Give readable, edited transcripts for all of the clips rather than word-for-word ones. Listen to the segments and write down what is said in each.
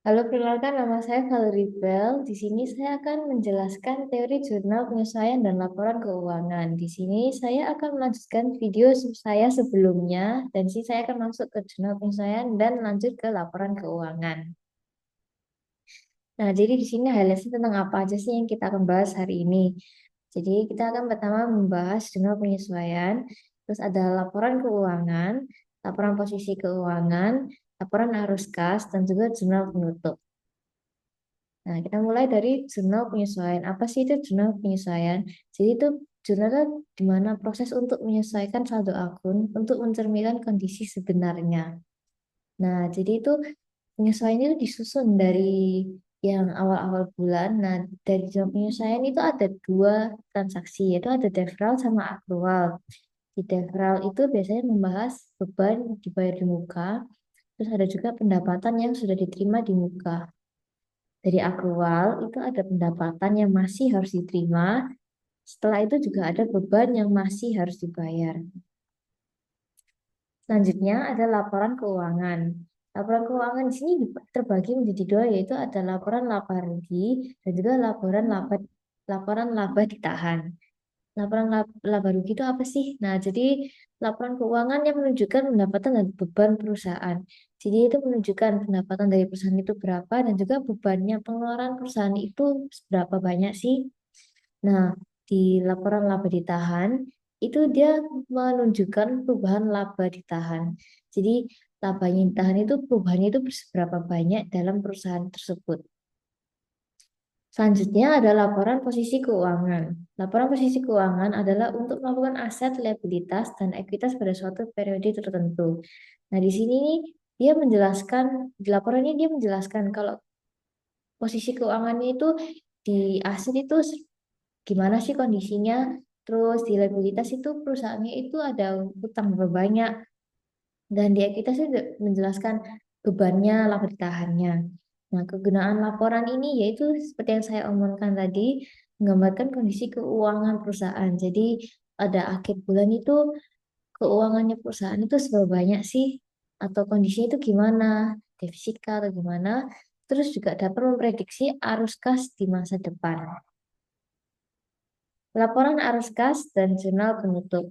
Halo, perkenalkan nama saya Valerie Bell. Di sini saya akan menjelaskan teori jurnal penyesuaian dan laporan keuangan. Di sini saya akan melanjutkan video saya sebelumnya, dan sini saya akan masuk ke jurnal penyesuaian dan lanjut ke laporan keuangan. Nah, jadi di sini highlightnya tentang apa aja sih yang kita akan bahas hari ini. Jadi kita akan pertama membahas jurnal penyesuaian, terus ada laporan keuangan, laporan posisi keuangan, laporan arus kas, dan juga jurnal penutup. Nah, kita mulai dari jurnal penyesuaian. Apa sih itu jurnal penyesuaian? Jadi itu jurnal itu di mana proses untuk menyesuaikan saldo akun untuk mencerminkan kondisi sebenarnya. Nah, jadi itu penyesuaian itu disusun dari yang awal-awal bulan. Nah, dari jurnal penyesuaian itu ada dua transaksi, yaitu ada deferral sama akrual. Di deferral itu biasanya membahas beban dibayar di muka, terus ada juga pendapatan yang sudah diterima di muka. Dari akrual itu ada pendapatan yang masih harus diterima. Setelah itu juga ada beban yang masih harus dibayar. Selanjutnya ada laporan keuangan. Laporan keuangan di sini terbagi menjadi dua, yaitu ada laporan laba rugi dan juga laporan laba ditahan. Laporan laba rugi itu apa sih? Nah, jadi laporan keuangan yang menunjukkan pendapatan dan beban perusahaan. Jadi itu menunjukkan pendapatan dari perusahaan itu berapa dan juga bebannya pengeluaran perusahaan itu seberapa banyak sih. Nah, di laporan laba ditahan itu dia menunjukkan perubahan laba ditahan. Jadi laba yang ditahan itu perubahannya itu seberapa banyak dalam perusahaan tersebut. Selanjutnya ada laporan posisi keuangan. Laporan posisi keuangan adalah untuk melakukan aset, liabilitas, dan ekuitas pada suatu periode tertentu. Nah, di sini nih dia menjelaskan, di laporan ini dia menjelaskan kalau posisi keuangannya itu di aset itu gimana sih kondisinya, terus di liabilitas itu perusahaannya itu ada utang berapa banyak, dan di ekuitas itu menjelaskan bebannya, laba ditahannya. Nah, kegunaan laporan ini yaitu seperti yang saya omongkan tadi, menggambarkan kondisi keuangan perusahaan. Jadi, pada akhir bulan itu keuangannya perusahaan itu seberapa banyak sih? Atau kondisinya itu gimana? Defisit kah atau gimana? Terus juga dapat memprediksi arus kas di masa depan. Laporan arus kas dan jurnal penutup.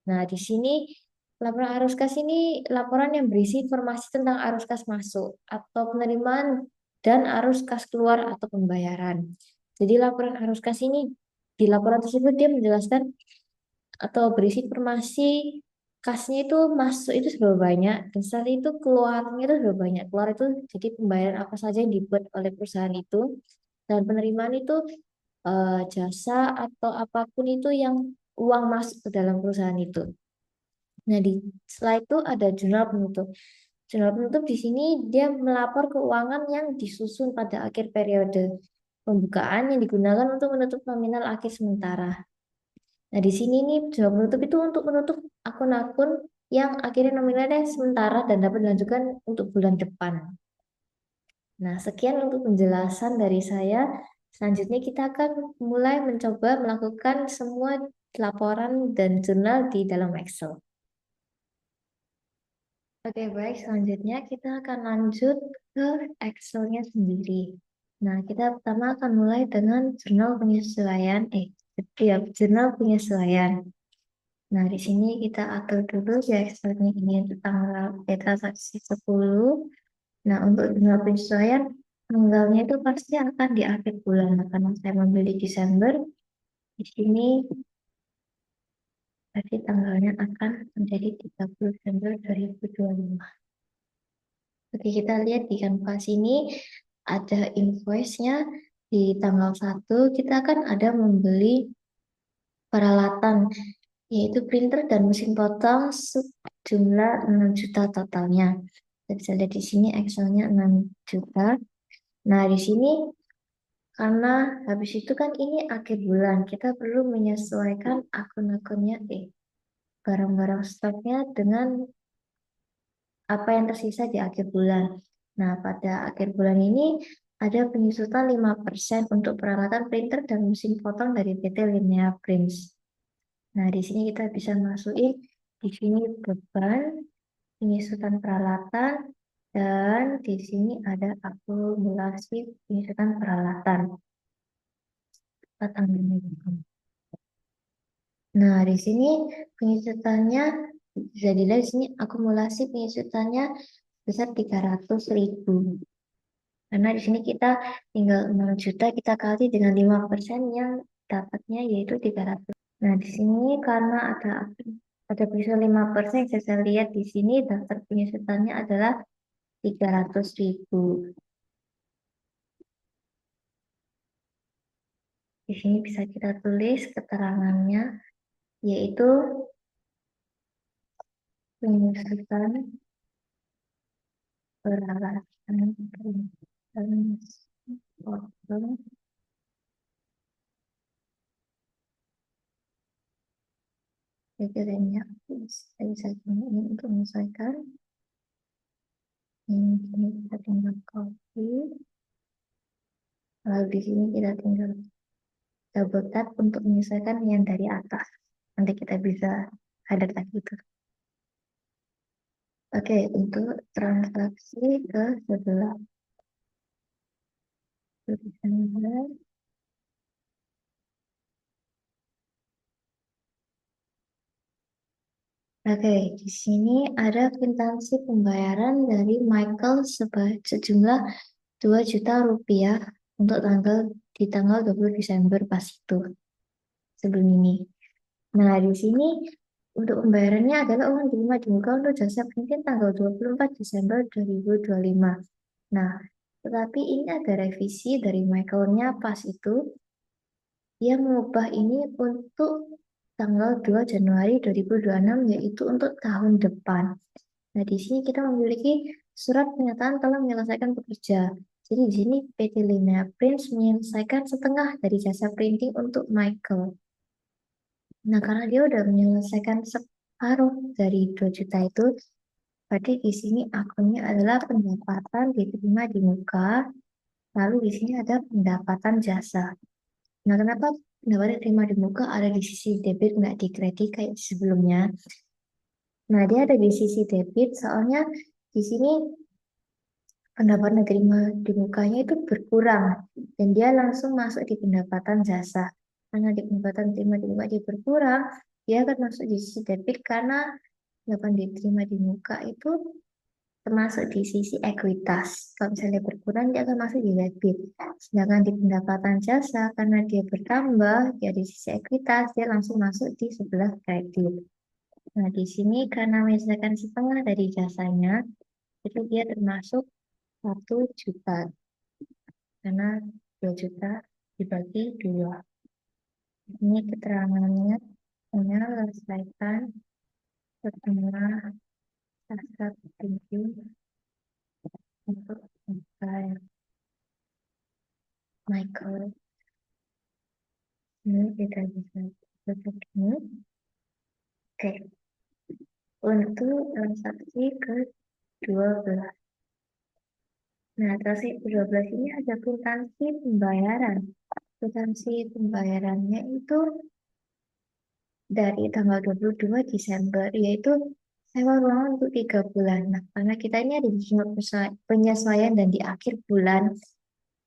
Nah, di sini laporan arus kas ini laporan yang berisi informasi tentang arus kas masuk atau penerimaan dan arus kas keluar atau pembayaran. Jadi laporan arus kas ini di laporan tersebut dia menjelaskan atau berisi informasi kasnya itu masuk itu seberapa banyak dan setelah itu keluarnya itu seberapa banyak. Keluar itu jadi pembayaran apa saja yang dibuat oleh perusahaan itu, dan penerimaan itu jasa atau apapun itu yang uang masuk ke dalam perusahaan itu. Nah, setelah itu ada jurnal penutup. Jurnal penutup di sini dia melapor keuangan yang disusun pada akhir periode pembukaan yang digunakan untuk menutup nominal akhir sementara. Nah, di sini nih jurnal penutup itu untuk menutup akun-akun yang akhirnya nominalnya sementara dan dapat dilanjutkan untuk bulan depan. Nah, sekian untuk penjelasan dari saya. Selanjutnya kita akan mulai mencoba melakukan semua laporan dan jurnal di dalam Excel. Oke, baik. Selanjutnya kita akan lanjut ke Excel-nya sendiri. Nah, kita pertama akan mulai dengan jurnal penyesuaian. Jurnal penyesuaian. Nah, di sini kita atur dulu di Excel-nya ini untuk tanggal transaksi 10. Nah, untuk jurnal penyesuaian, tanggalnya itu pasti akan di akhir bulan. Nah, karena saya memilih Desember, di sini berarti tanggalnya akan menjadi 30 Desember 2025. Oke, kita lihat di kanvas ini ada invoice-nya. Di tanggal 1 kita akan ada membeli peralatan, yaitu printer dan mesin potong jumlah 6 juta totalnya. Kita bisa lihat di sini Excel-nya 6 juta. Nah, di sini karena habis itu kan ini akhir bulan, kita perlu menyesuaikan akun-akunnya, barang-barang stoknya dengan apa yang tersisa di akhir bulan. Nah, pada akhir bulan ini ada penyusutan 5% untuk peralatan printer dan mesin potong dari PT Linea Prints. Nah, di sini kita bisa masukin di sini beban, penyusutan peralatan, Dan di sini ada akumulasi penyusutan peralatan. Nah, di sini penyusutannya bisa dilihat di sini akumulasi penyusutannya besar 300.000. Karena di sini kita tinggal 6 juta kita kali dengan 5% yang dapatnya yaitu 300. Nah, di sini karena ada bisa 5%, saya lihat di sini daftar penyusutannya adalah 300.000. Di sini bisa kita tulis keterangannya yaitu penyusutan peralatan transporter Sebenarnya saya bisa ini untuk menyesuaikan. Ini kita tinggal copy. Lalu di sini kita tinggal double tap untuk menyesuaikan yang dari atas. Nanti kita bisa highlight lagi itu. Oke, untuk transaksi ke sebelah. Oke, di sini ada kwitansi pembayaran dari Michael sejumlah 2 juta rupiah untuk di tanggal 20 Desember pas itu, sebelum ini. Nah, di sini untuk pembayarannya adalah uang diterima di muka untuk jasa printing tanggal 24 Desember 2025. Nah, tetapi ini ada revisi dari Michaelnya pas itu. Dia mengubah ini untuk tanggal 2 Januari 2026 yaitu untuk tahun depan. Nah, di sini kita memiliki surat pernyataan telah menyelesaikan pekerja. Jadi di sini PT Linea Prints menyelesaikan setengah dari jasa printing untuk Michael. Nah, karena dia udah menyelesaikan separuh dari 2 juta itu, berarti di sini akunnya adalah pendapatan diterima di muka, lalu di sini ada pendapatan jasa. Nah, kenapa pendapatan diterima di muka ada di sisi debit nggak di kredit kayak sebelumnya? Nah, dia ada di sisi debit, soalnya di sini pendapatan diterima di mukanya itu berkurang dan dia langsung masuk di pendapatan jasa. Karena di pendapatan diterima di muka dia berkurang, dia akan masuk di sisi debit karena pendapatan diterima di muka itu termasuk di sisi ekuitas. Kalau misalnya berkurang, dia akan masuk di debit. Sedangkan di pendapatan jasa, karena dia bertambah, dia di sisi ekuitas, dia langsung masuk di sebelah kredit. Nah, di sini karena misalkan setengah dari jasanya, itu dia termasuk 1 juta. Karena 2 juta dibagi 2. Ini keterangannya menyelesaikan setengah jasa printing untuk Michael. Ini kita bisa tutup ini. Oke, untuk transaksi ke-12. Nah, transaksi ke-12 ini ada kwitansi pembayaran. Kwitansi pembayarannya itu dari tanggal 22 Desember, yaitu sewa ruangan untuk 3 bulan. Nah, karena kita ini ada di penyesuaian dan di akhir bulan,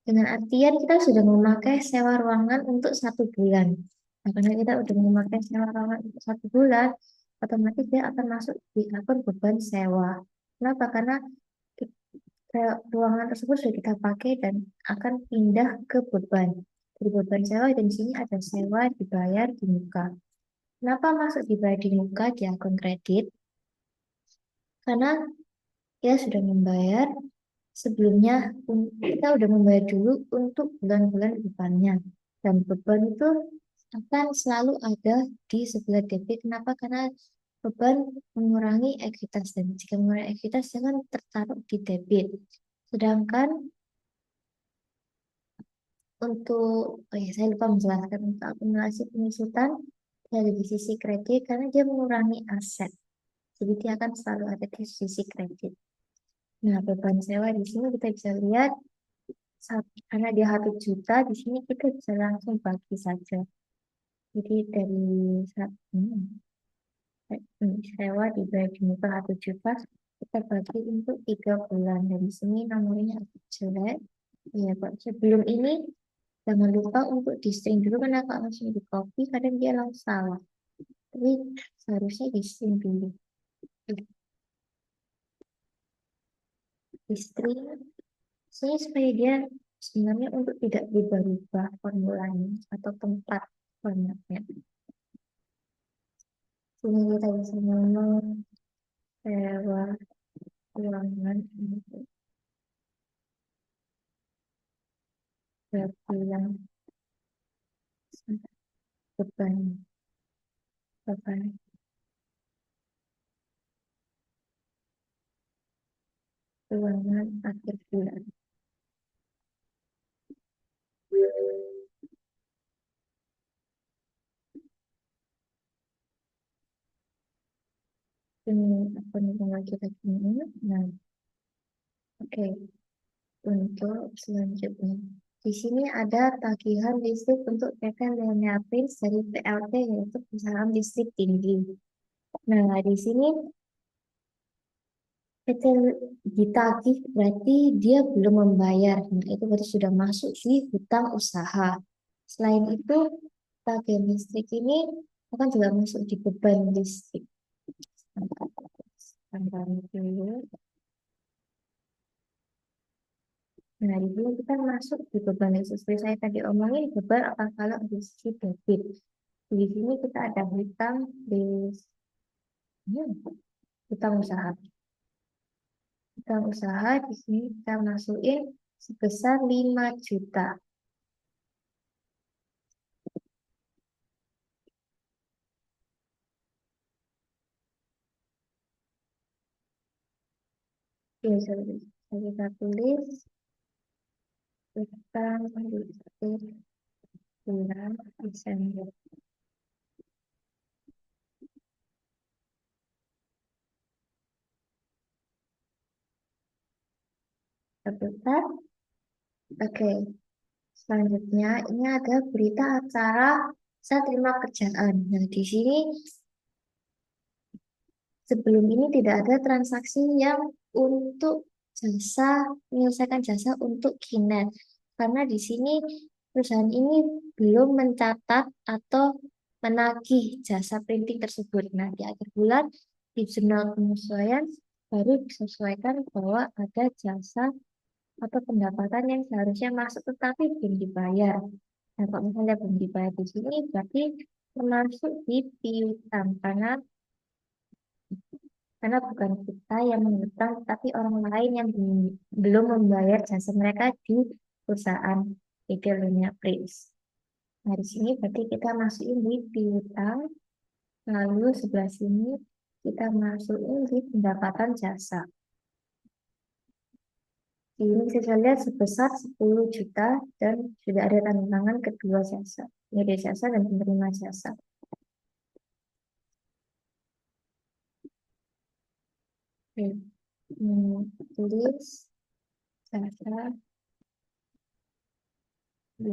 dengan artian kita sudah memakai sewa ruangan untuk 1 bulan. Nah, karena kita sudah memakai sewa ruangan untuk 1 bulan, otomatis dia akan masuk di akun beban sewa. Kenapa? Karena ruangan tersebut sudah kita pakai dan akan pindah ke beban. Dari beban sewa dan di sini ada sewa dibayar di muka. Kenapa masuk dibayar di muka di akun kredit? Karena kita sudah membayar sebelumnya, kita udah membayar dulu untuk bulan-bulan depannya. Dan beban itu akan selalu ada di sebelah debit. Kenapa? Karena beban mengurangi ekuitas. Dan jika mengurangi ekuitas, jangan tertaruh di debit. Sedangkan oh ya, saya lupa menjelaskan untuk akumulasi penyusutan dari di sisi kredit karena dia mengurangi aset. Jadi dia akan selalu ada di sisi kredit. Nah, beban sewa di sini kita bisa lihat karena dia 1 juta, di sini kita bisa langsung bagi saja. Jadi dari sewa dibayar di muka 1 juta, kita bagi untuk 3 bulan. Dari sini nomornya agak jelek. Ya, Pak. Sebelum ini jangan lupa untuk di string dulu karena kalau langsung di copy kadang dia langsung salah. Tapi seharusnya di string dulu. Di string sini supaya dia sebenarnya untuk tidak berubah-ubah formulanya atau tempat formatnya. Sini kita bisa ngomong sewa ruangan untuk berbulan beban beban ruangan akhir bulan. Ini apa nih kita gini. Nah, oke. Untuk selanjutnya, di sini ada tagihan listrik untuk PT Millennial Prince dari PLT yaitu perusahaan listrik tinggi. Nah, di sini PT ditagih berarti dia belum membayar. Nah, itu berarti sudah masuk di hutang usaha. Selain itu, tagihan listrik ini akan juga masuk di beban listrik. Tambah dulu. Nah, di sini kita masuk di beban listrik. Seperti saya tadi omongin, beban akan kalau di sisi debit. Di sini kita ada hutang di hutang usaha. Hutang usaha di sini kita masukin sebesar 5 juta. Oke, kita tulis hutang listrik bulan Desember. Sebentar. Oke, selanjutnya ini ada berita acara saya terima kerjaan. Nah, di sini sebelum ini tidak ada transaksi yang untuk jasa menyelesaikan jasa untuk Kinet. Karena di sini perusahaan ini belum mencatat atau menagih jasa printing tersebut. Nah, di akhir bulan di jurnal penyesuaian baru disesuaikan bahwa ada jasa atau pendapatan yang seharusnya masuk tetapi belum dibayar. Nah, kalau misalnya belum dibayar di sini berarti termasuk di piutang karena bukan kita yang mengutang, tapi orang lain yang belum membayar jasa mereka di perusahaan PT Lenia Prince. Nah, di sini berarti kita masukin di piutang, lalu sebelah sini kita masukin di pendapatan jasa. Ini bisa lihat sebesar 10 juta dan sudah ada tanda tangan kedua jasa, penyedia jasa dan penerima jasa. Oke. Tulis jasa di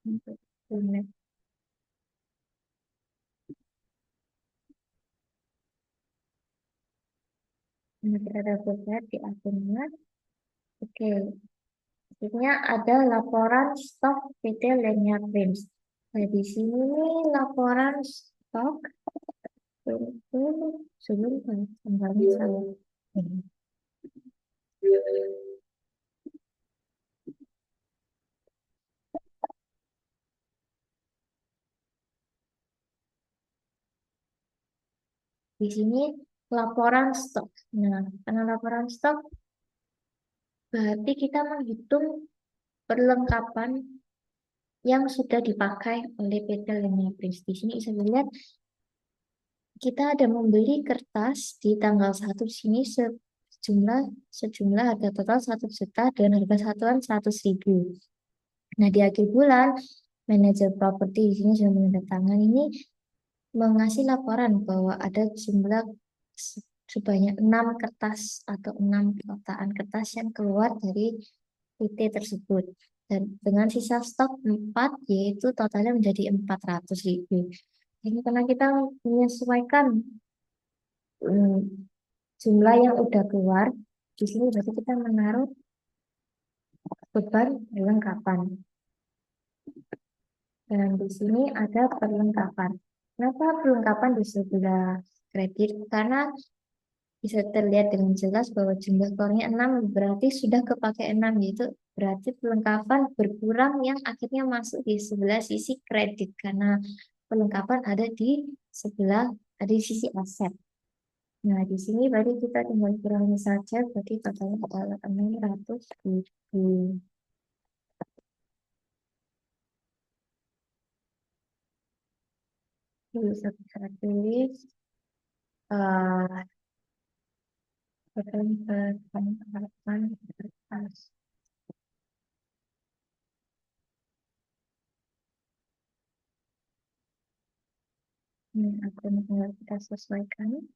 untuk unit. Nah, kita dapat lihat di akunnya. Oke, selanjutnya ada laporan stok PT Lenya Prince. Nah, di sini nih laporan stok itu sebelum tanggalnya saya. Di sini laporan stok. Nah, karena laporan stok berarti kita menghitung perlengkapan yang sudah dipakai oleh PT Lenya Prince. Di sini bisa dilihat kita ada membeli kertas di tanggal 1 di sini sejumlah harga total 1 juta dan harga satuan 100.000. Nah, di akhir bulan, manajer properti di sini sudah menandatangani ini mengasih laporan bahwa ada jumlah sebanyak 6 kertas atau 6 kotaan kertas yang keluar dari PT tersebut. Dan dengan sisa stok 4, yaitu totalnya menjadi 400.000. Ini karena kita menyesuaikan mm, jumlah yang udah keluar. Di sini berarti kita menaruh beban perlengkapan. Dan di sini ada perlengkapan. Kenapa perlengkapan di sebelah kredit? Karena bisa terlihat dengan jelas bahwa jumlah keluarnya 6 berarti sudah kepakai 6 yaitu berarti perlengkapan berkurang yang akhirnya masuk di sebelah sisi kredit karena perlengkapan ada di sebelah ada di sisi aset. Nah, di sini berarti kita tinggal kurangi saja berarti totalnya adalah 600.000. Bisa kita tulis eh perlengkapan kertas. Ini akan kita sesuaikan.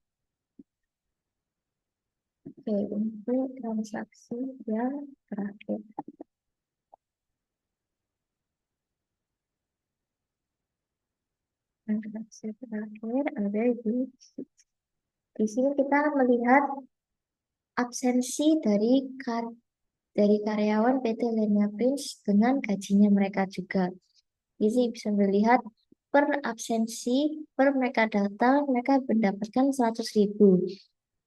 Oke, untuk transaksi yang terakhir. Transaksi terakhir ada di sini kita melihat absensi dari karyawan PT Lenia Prince dengan gajinya mereka juga. Jadi bisa melihat per absensi, per mereka datang, mereka mendapatkan 100.000.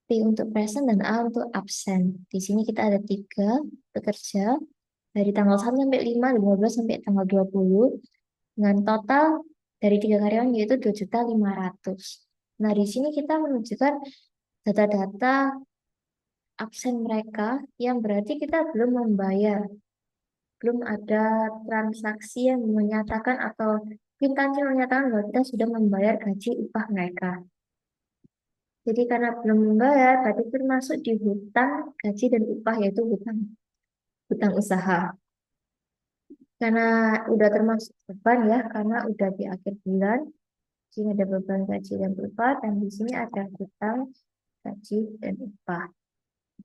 P untuk present dan A untuk absen. Di sini kita ada 3 pekerja dari tanggal 1 sampai 5, 15 sampai tanggal 20 dengan total dari 3 karyawan yaitu 2.500.000. Nah, di sini kita menunjukkan data-data absen mereka yang berarti kita belum membayar, belum ada transaksi yang menyatakan atau kwitansi menyatakan bahwa kita sudah membayar gaji upah mereka. Jadi karena belum membayar, berarti termasuk di hutang gaji dan upah yaitu hutang hutang usaha. Karena udah termasuk beban ya, karena udah di akhir bulan, di sini ada beban gaji dan upah, dan di sini ada hutang gaji dan upah.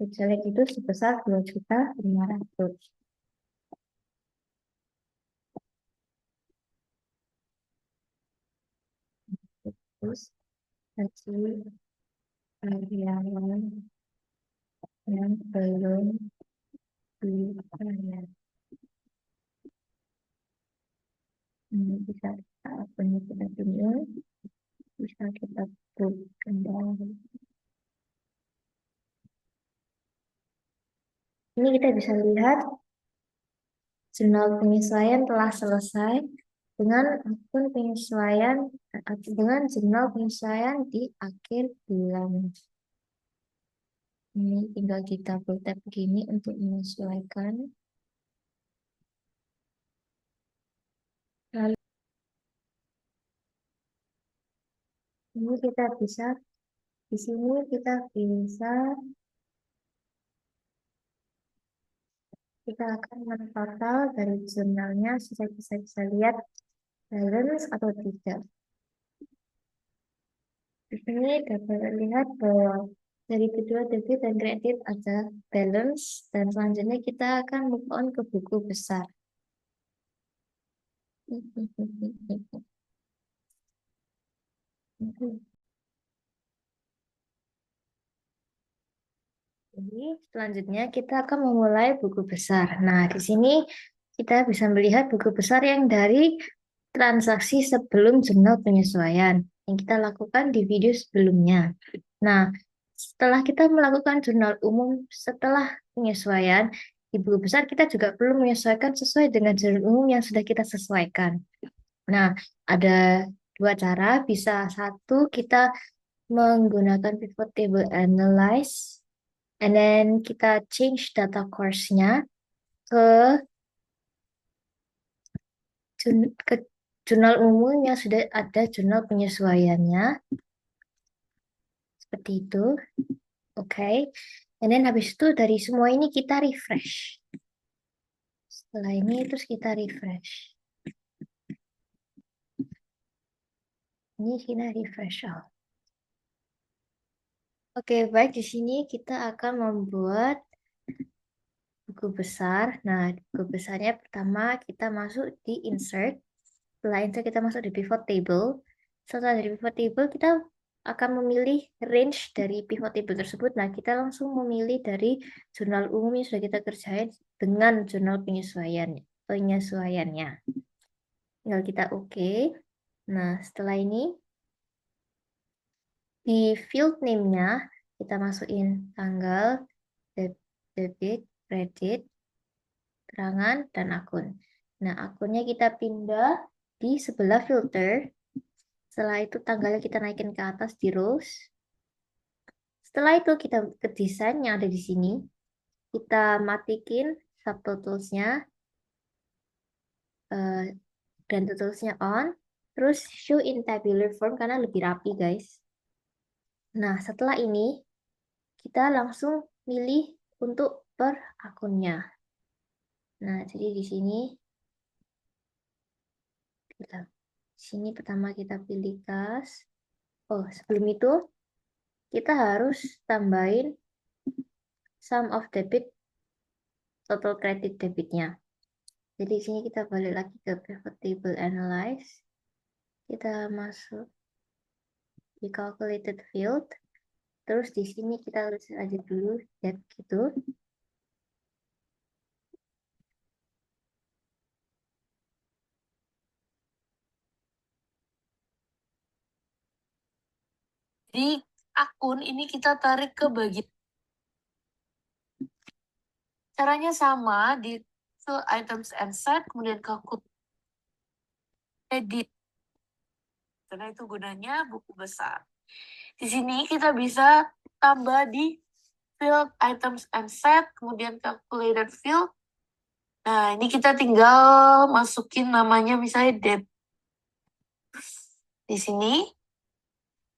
Jelek itu sebesar 2.500.000. Terus gaji karyawan yang belum dibayar. Ini bisa kita punya kita dulu, bisa kita buat kembali. Ini kita bisa lihat jurnal penyesuaian telah selesai dengan akun penyesuaian dengan jurnal penyesuaian di akhir bulan. Ini tinggal di double tap begini untuk menyesuaikan. Lalu ini kita bisa di sini kita akan mentotal dari jurnalnya supaya bisa lihat balance atau tidak. Di sini dapat terlihat bahwa dari kedua debit dan kredit ada balance dan selanjutnya kita akan move on ke buku besar. Jadi selanjutnya kita akan memulai buku besar. Nah, di sini kita bisa melihat buku besar yang dari transaksi sebelum jurnal penyesuaian yang kita lakukan di video sebelumnya. Nah, setelah kita melakukan jurnal umum setelah penyesuaian, di buku besar kita juga perlu menyesuaikan sesuai dengan jurnal umum yang sudah kita sesuaikan. Nah, ada 2 cara. Bisa satu, kita menggunakan pivot table analyze, and then kita change data course-nya ke, ke jurnal umum yang sudah ada jurnal penyesuaiannya. Seperti itu. Oke. Okay. And then habis itu dari semua ini kita refresh. Setelah ini terus kita refresh. Ini kita refresh out. Oke, baik, di sini kita akan membuat buku besar. Nah, buku besarnya pertama kita masuk di insert. Setelah insert kita masuk di pivot table. Setelah dari pivot table kita akan memilih range dari pivot table tersebut. Nah, kita langsung memilih dari jurnal umum yang sudah kita kerjain dengan jurnal penyesuaiannya. Tinggal kita oke. Nah, setelah ini di field name-nya kita masukin tanggal, debit, kredit, terangan, dan akun. Nah, akunnya kita pindah di sebelah filter. Setelah itu tanggalnya kita naikin ke atas di rows. Setelah itu kita ke desain yang ada di sini. Kita matikin subtotals-nya dan totals-nya on. Terus show in tabular form karena lebih rapi guys. Nah, setelah ini kita langsung pilih untuk per akunnya. Nah, jadi di sini kita pertama kita pilih kas. Oh, sebelum itu kita harus tambahin sum of debit total credit debitnya. Jadi di sini kita balik lagi ke pivot table analyze. Kita masuk di calculated field. Terus di sini kita harus aja dulu debt gitu. Di akun ini kita tarik ke bagian. Caranya sama di fill items and set, kemudian ke akun edit. Karena itu gunanya buku besar. Di sini kita bisa tambah di field items and set, kemudian calculated field. Nah, ini kita tinggal masukin namanya misalnya debt. Di sini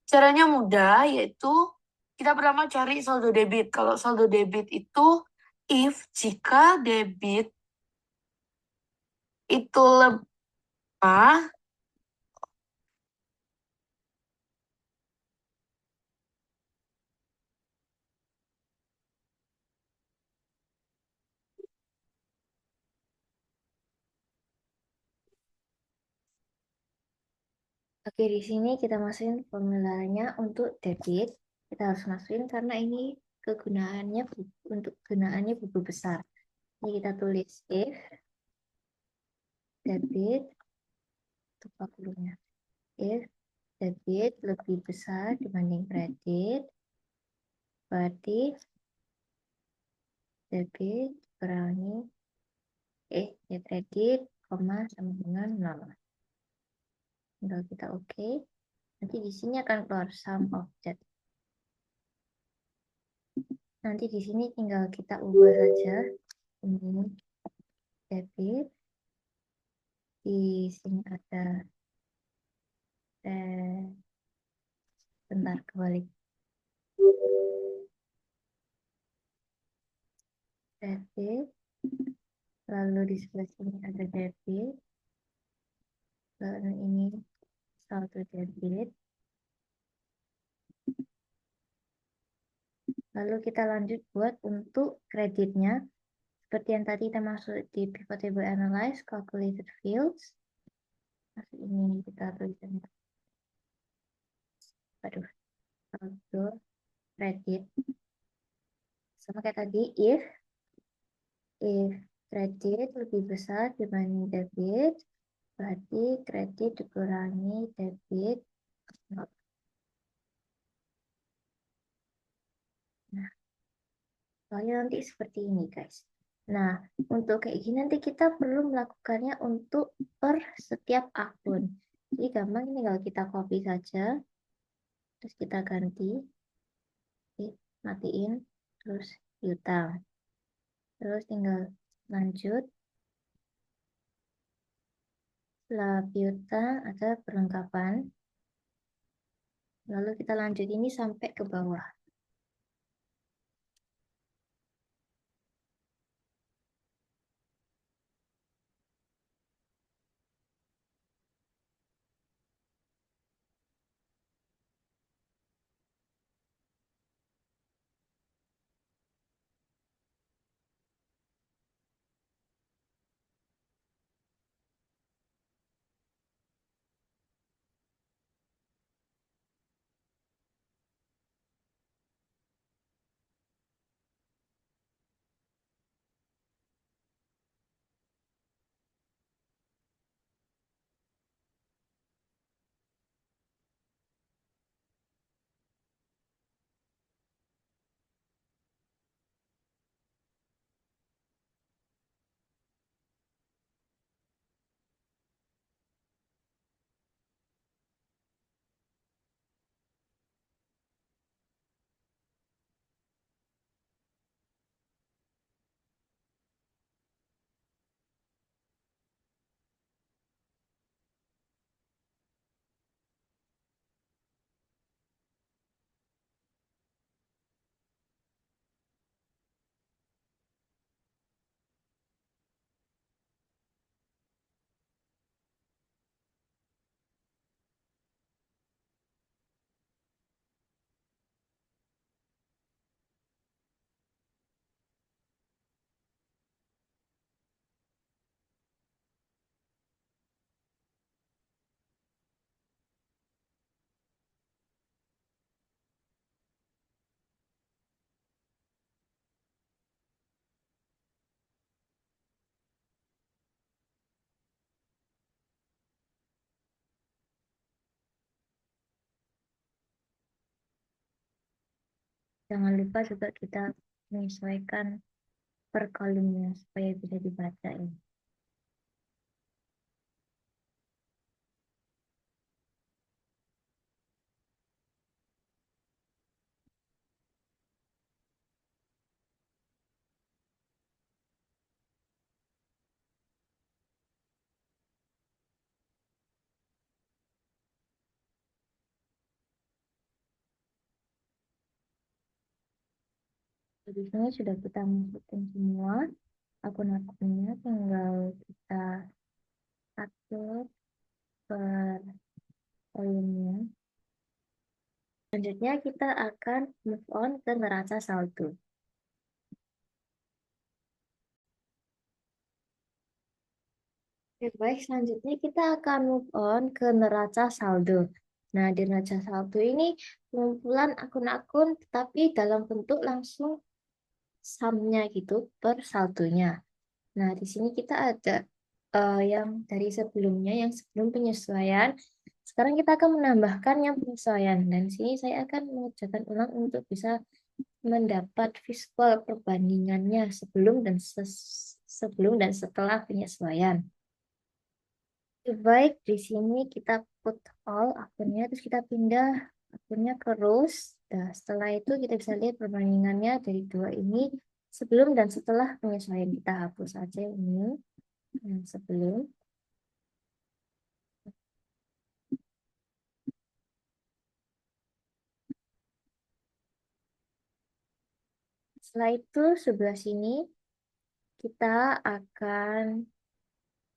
caranya mudah, yaitu kita pertama cari saldo debit. Kalau saldo debit itu if jika debit itu lemah, Oke, di sini kita masukin formulanya untuk debit. Kita harus masukin karena ini kegunaannya untuk gunaannya buku besar. Ini kita tulis if debit untuk 40-nya. If debit lebih besar dibanding kredit, berarti debit kurangi ya kredit, koma sama dengan 0. Tinggal kita oke. Nanti di sini akan keluar sum of debt. Nanti di sini tinggal kita ubah saja ini debit. Di sini ada bentar kebalik. Debit. Lalu di sebelah sini ada debit. Lalu ini saldo debit. Lalu kita lanjut buat untuk kreditnya. Seperti yang tadi kita masuk di pivot table analyze, calculated fields. Masuk ini kita tuliskan. Aduh, saldo kredit. Sama kayak tadi, if kredit lebih besar dibanding debit, berarti kredit dikurangi debit. Nah, soalnya nanti seperti ini guys. Nah, untuk kayak gini nanti kita perlu melakukannya untuk per setiap akun. Jadi gampang, ini kalau kita copy saja, terus kita ganti, matiin, terus utang. Terus tinggal lanjut. Setelah piutang ada perlengkapan. Lalu kita lanjut ini sampai ke bawah. Jangan lupa juga kita menyesuaikan per kolomnya supaya bisa dibaca ya. Di sini sudah kita masukin semua akun-akunnya, tinggal kita atur per kolomnya. Selanjutnya kita akan move on ke neraca saldo. Oke, baik, selanjutnya kita akan move on ke neraca saldo. Nah, di neraca saldo ini pengumpulan akun-akun tapi dalam bentuk langsung sumnya gitu per saldonya. Nah, di sini kita ada yang dari sebelumnya, yang sebelum penyesuaian. Sekarang kita akan menambahkan yang penyesuaian. Dan di sini saya akan mengerjakan ulang untuk bisa mendapat visual perbandingannya sebelum dan setelah penyesuaian. Baik, di sini kita put all akunnya, terus kita pindah akunnya ke rows. Nah, setelah itu kita bisa lihat perbandingannya dari dua ini sebelum dan setelah penyesuaian. Kita hapus aja ini yang sebelum. Setelah itu sebelah sini kita akan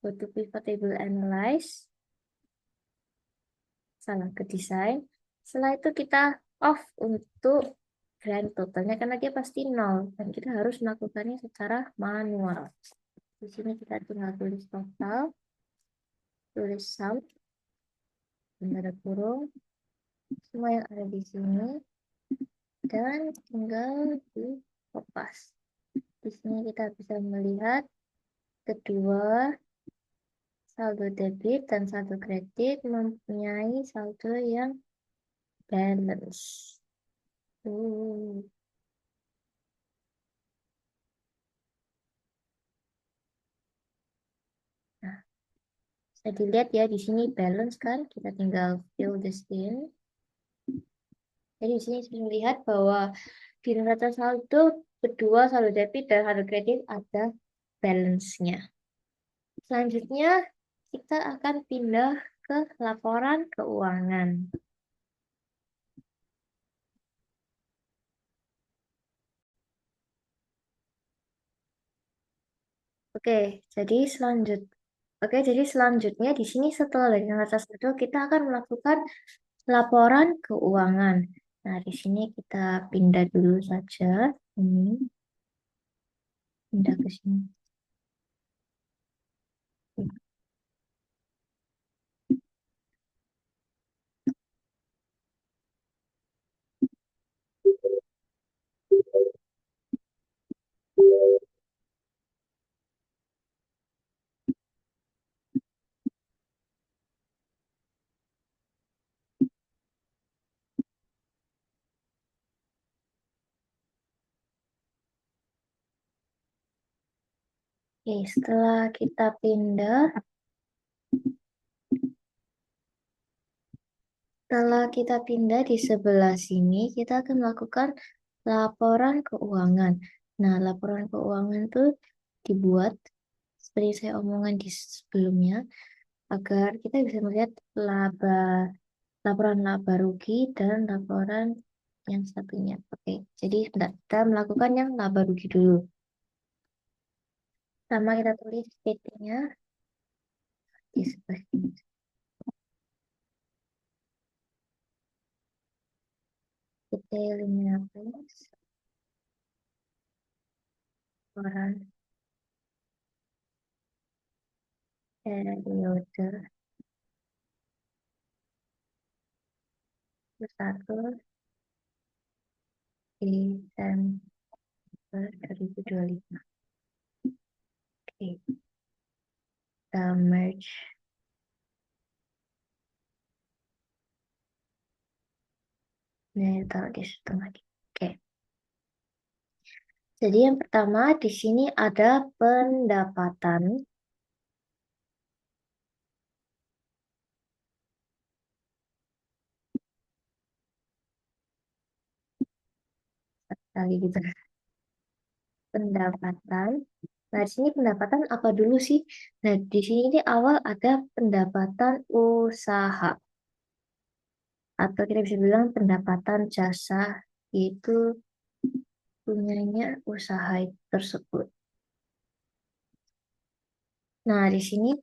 go to pivot table analyze, salah ke desain. Setelah itu kita off untuk grand totalnya karena dia pasti nol dan kita harus melakukannya secara manual. Di sini kita tinggal tulis total, tulis sum, tanda kurung, semua yang ada di sini, dan tinggal di kopas. Di sini kita bisa melihat kedua saldo debit dan saldo kredit mempunyai saldo yang balance. Uh. Nah, bisa dilihat ya di sini balance kan, kita tinggal fill this in. Jadi di sini bisa melihat bahwa di neraca saldo kedua saldo debit dan saldo kredit ada balance-nya. Selanjutnya kita akan pindah ke laporan keuangan. Oke, jadi selanjut jadi selanjutnya di sini setelah dari neraca saldo kita akan melakukan laporan keuangan. Nah, di sini kita pindah dulu saja. Ini pindah ke sini. Oke, setelah kita pindah di sebelah sini, kita akan melakukan laporan keuangan. Nah, laporan keuangan itu dibuat seperti saya omongkan di sebelumnya, agar kita bisa melihat laporan laba rugi dan laporan yang satunya. Oke, jadi sebentar, kita melakukan yang laba rugi dulu. Sama kita tulis PT-nya di sebelah sini. PT 15, laporan periode 1 Desember 2025. Oke, kita merge. Nah, taruh di situ lagi. Oke. Jadi yang pertama di sini ada pendapatan. Kali gitu. Pendapatan. Nah, di sini pendapatan apa dulu sih? Nah, di sini di awal ada pendapatan usaha atau kita bisa bilang pendapatan jasa itu punyanya usaha tersebut. Nah, di sini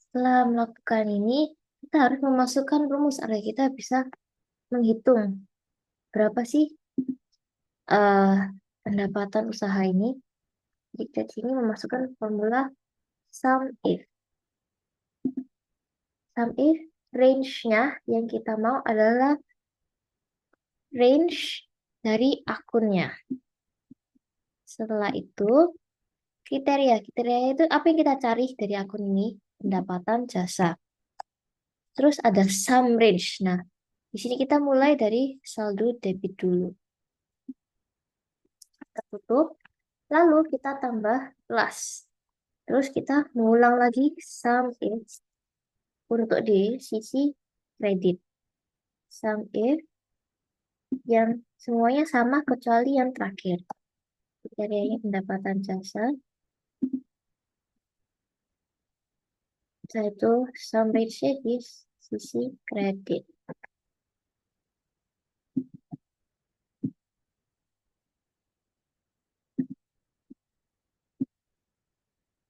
setelah melakukan ini kita harus memasukkan rumus agar kita bisa menghitung berapa sih eh, pendapatan usaha ini. Jadi di sini memasukkan formula sum if. Sum if range-nya yang kita mau adalah range dari akunnya. Setelah itu, kriteria. Kriteria itu apa yang kita cari dari akun ini? Pendapatan jasa. Terus ada sum range. Nah, di sini kita mulai dari saldo debit dulu. Kita tutup, lalu kita tambah plus. Terus kita mengulang lagi sum if untuk di sisi kredit. Sum if yang semuanya sama kecuali yang terakhir. Kriterianya pendapatan jasa, yaitu sum ratio di sisi kredit.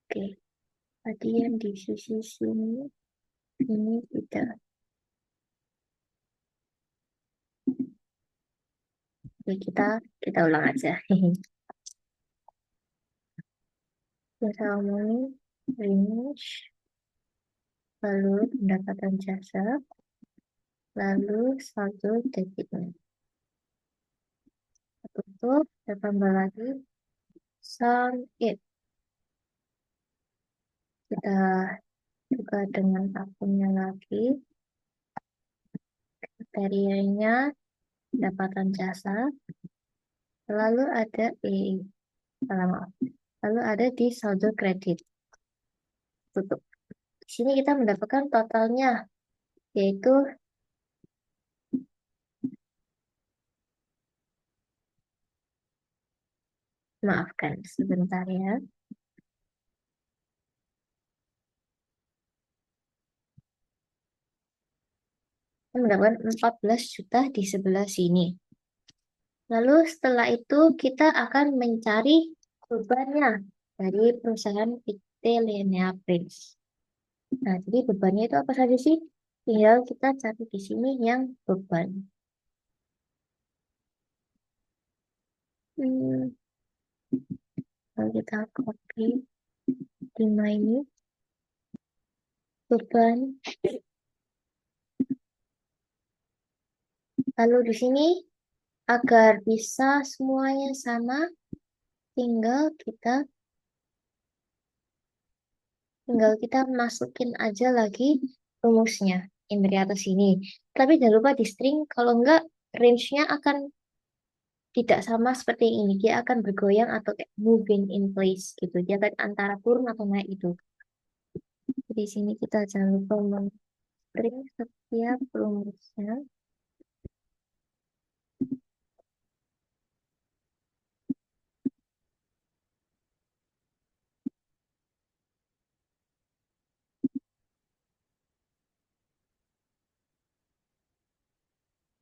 Oke, tadi yang di sisi sini ini tidak. Oke, kita ulang aja. Kita ngomongin range, lalu pendapatan jasa, lalu saldo debitnya. Tutup, kita tambah lagi sum if. Kita buka dengan akunnya lagi. Kriterianya pendapatan jasa, lalu ada salah maaf. Lalu ada di saldo kredit. Tutup. Di sini kita mendapatkan totalnya, yaitu maafkan sebentar ya. Kita mendapatkan 14 juta di sebelah sini. Lalu setelah itu kita akan mencari bebannya dari perusahaan PT Linear Prince. Nah, jadi bebannya itu apa saja sih? Tinggal kita cari di sini yang beban. Hmm, Lalu kita copy 5 ini. Beban. Lalu di sini agar bisa semuanya sama, tinggal kita masukin aja lagi rumusnya yang dari atas ini. Tapi jangan lupa di string, kalau enggak range-nya akan tidak sama seperti yang ini. Dia akan bergoyang atau kayak moving in place gitu. Dia akan antara turun atau naik itu. Di sini kita jangan lupa men-string setiap rumusnya.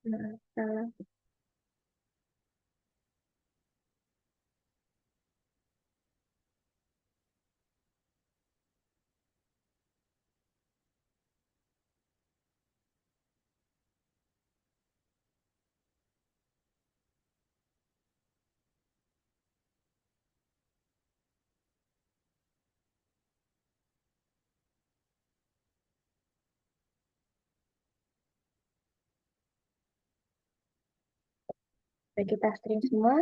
Nah, salah. Jadi kita string semua,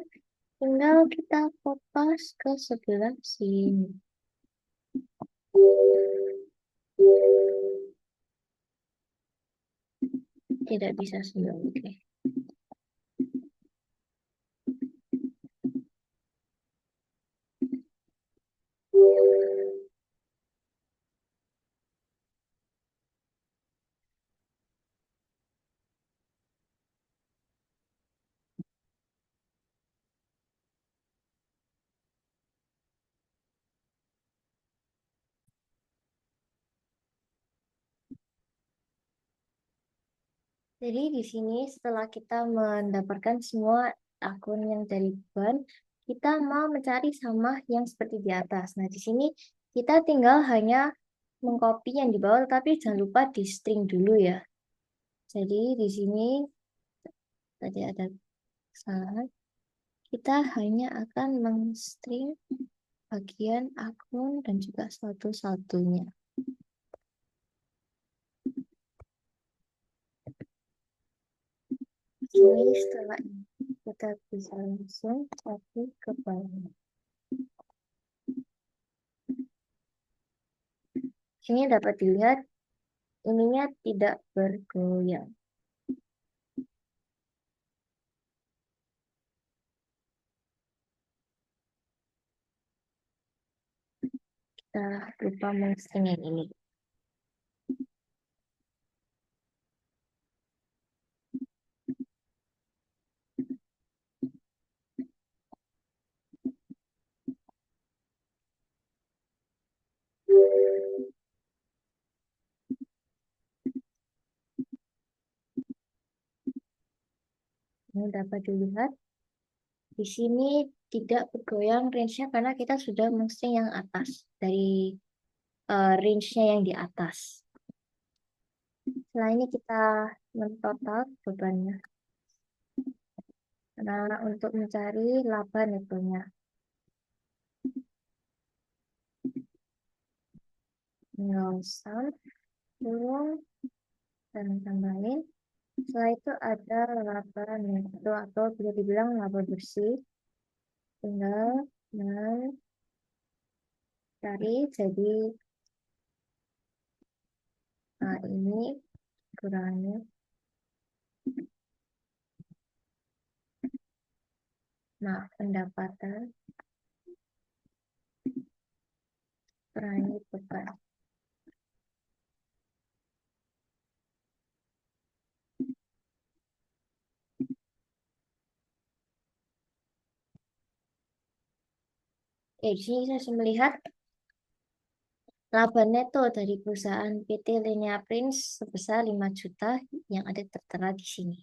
tinggal kita kopas ke sebelah sini. Tidak bisa semua. Oke. Jadi di sini setelah kita mendapatkan semua akun yang dari ban, kita mau mencari sama yang seperti di atas. Nah, di sini kita tinggal hanya mengcopy yang di bawah, tapi jangan lupa di string dulu ya. Jadi di sini tadi ada kesalahan. Kita hanya akan mengstring bagian akun dan juga satu-satunya. Jadi setelah ini kita bisa langsung copy ke bawah. Sini dapat dilihat ininya tidak bergoyang. Kita lupa mengstring yang ini. Ini dapat dilihat di sini tidak bergoyang range-nya karena kita sudah mengstring yang atas dari range-nya yang di atas. Setelah ini kita mentotal bebannya. Nah, untuk mencari laba netonya. Tinggal sum, kurung, dan tambahin. Setelah itu ada laba neto atau bisa dibilang laba bersih. Tinggal mencari jadi ini kurangnya. Nah, pendapatan kurangi beban. Di sini saya bisa melihat laba neto dari perusahaan PT Linea Prince sebesar 5 juta yang ada tertera di sini.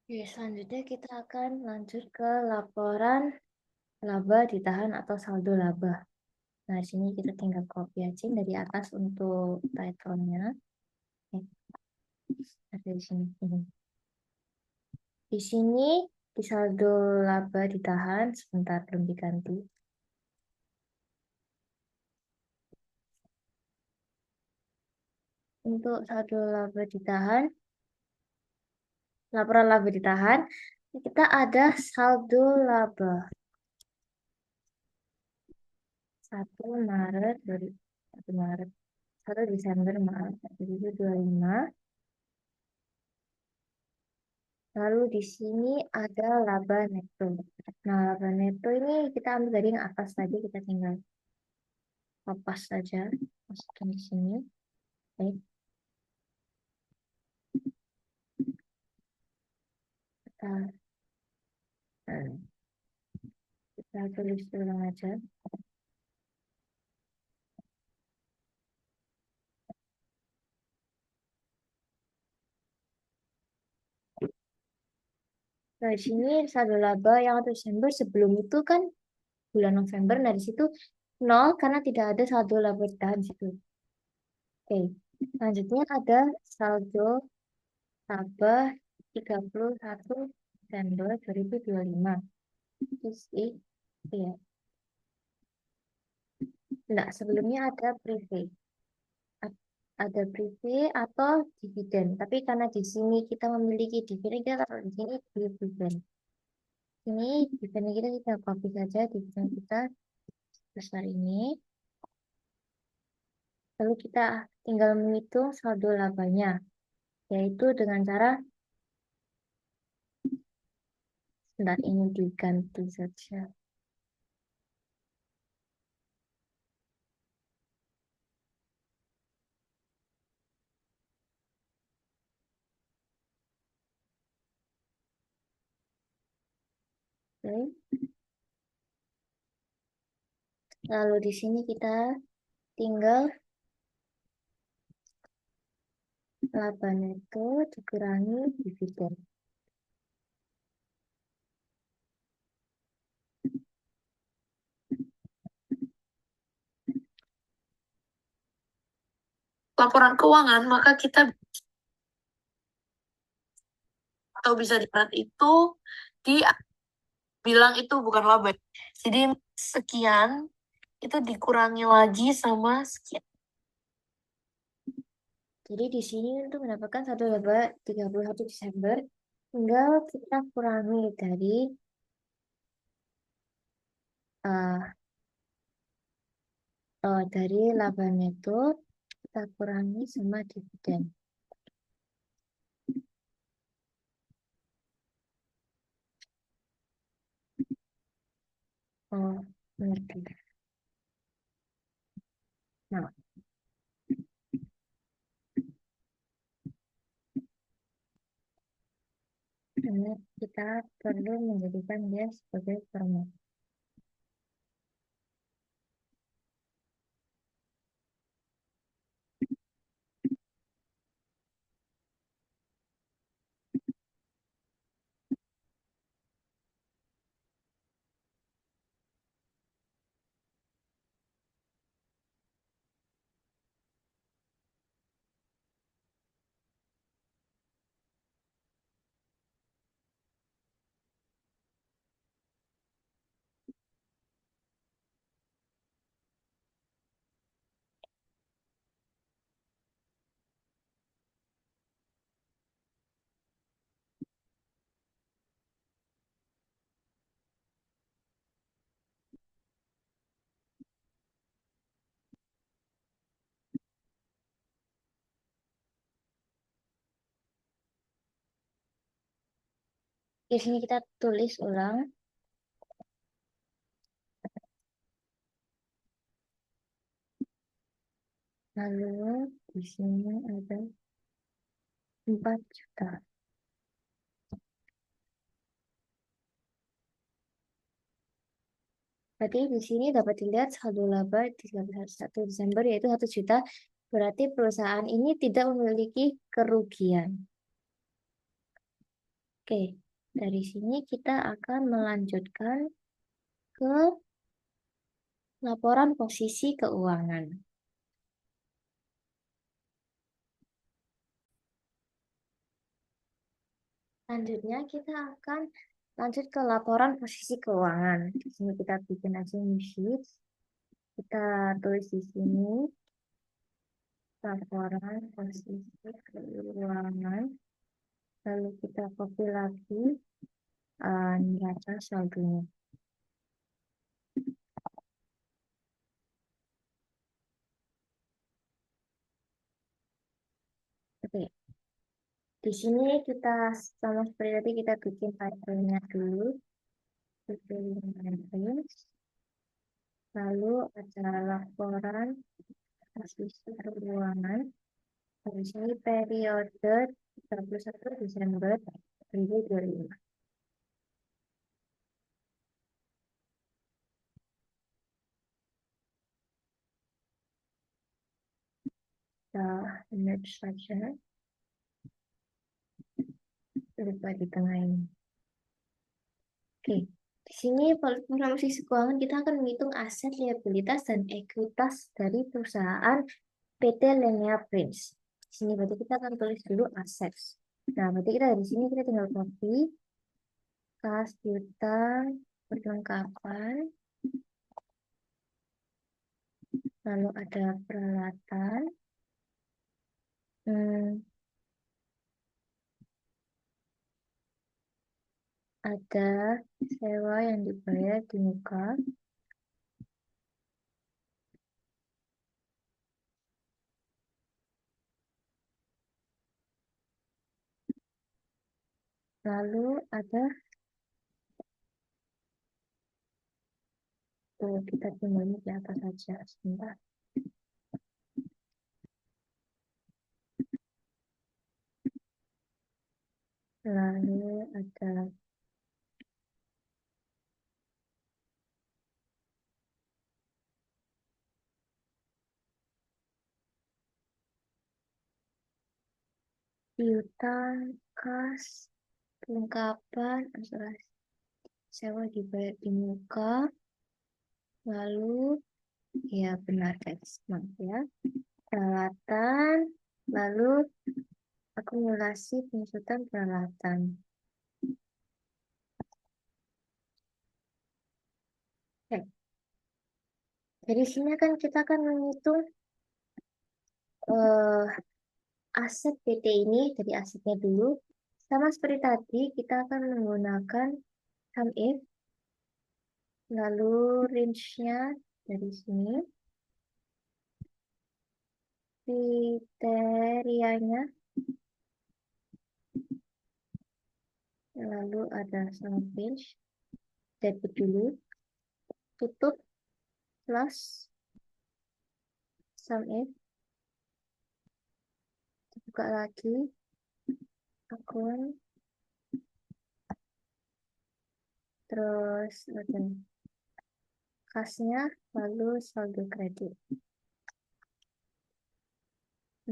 Oke, selanjutnya kita akan lanjut ke laporan laba ditahan atau saldo laba. Nah, di sini kita tinggal copy aja dari atas untuk title-nya. Ada di sini. Di sini di saldo laba ditahan, sebentar belum diganti. Untuk saldo laba ditahan, laporan laba ditahan, kita ada saldo laba 1 Maret dari 1 Maret 1 Desember maaf 2025. Lalu di sini ada laba neto. Nah, laba neto ini kita ambil dari yang atas tadi, kita tinggal lepas saja, masukkan di sini. Baik, kita, eh, kita tulis ulang aja. Nah, di sini saldo laba yang Desember sebelum itu kan bulan November. Nah, di situ nol karena tidak ada saldo laba ditahan di situ. Oke, selanjutnya ada saldo laba 31 Desember 2025. Terus ya. Enggak, sebelumnya ada private. Ada private atau dividen. Tapi karena di sini kita memiliki dividen, kita taruh di sini dividen. Ini dividen kita copy saja dividen kita besar ini. Lalu kita tinggal menghitung saldo labanya, yaitu dengan cara sebentar ini diganti saja. Oke. Lalu di sini kita tinggal laba neto dikurangi dividen. Laporan keuangan, maka kita atau bisa diperat itu dibilang itu bukan laba. Jadi sekian itu dikurangi lagi sama sekian. Jadi di sini untuk mendapatkan satu laba 31 Desember, tinggal kita kurangi dari laba neto, kita kurangi sama dividen. Oh, ngerti. Nah, ini kita perlu menjadikan dia sebagai format. Di sini kita tulis ulang. Lalu di sini ada 4 juta. Berarti di sini dapat dilihat saldo laba 31 Desember yaitu 1 juta. Berarti perusahaan ini tidak memiliki kerugian. Oke, dari sini kita akan melanjutkan ke laporan posisi keuangan. Selanjutnya kita akan lanjut ke laporan posisi keuangan. Di sini kita bikin aja new sheet. Kita tulis di sini laporan posisi keuangan. Lalu kita copy lagi neraca saldonya. Oke. Di sini kita sama seperti tadi kita bikin filenya dulu. Bikin reference. Lalu ada laporan posisi keuangan. Di sini periode 31 Desember 2025. Kita merge saja. Lupa di tengah ini. Oke. Di sini pada posisi keuangan kita akan menghitung aset, liabilitas, dan ekuitas dari perusahaan PT Lenia Prince. Di sini berarti kita akan tulis dulu aset. Nah, berarti kita dari sini kita tinggal copy kas piutang perlengkapan, lalu ada peralatan, ada sewa yang dibayar di muka, lalu ada kita jumlahnya di atas saja sebentar. Lalu ada piutang, kas, kelengkapan, asuransi sewa dibayar di muka, lalu ya benar guys, maaf ya, peralatan, lalu akumulasi pengusutan peralatan. Oke. Dari sini kan kita akan menghitung eh, aset PT ini dari asetnya dulu. Sama seperti tadi, kita akan menggunakan sum if, lalu range-nya dari sini, kriterianya, lalu ada sum range, debit dulu, tutup, plus, sum if, buka lagi, akun, terus ada kasnya, lalu saldo kredit.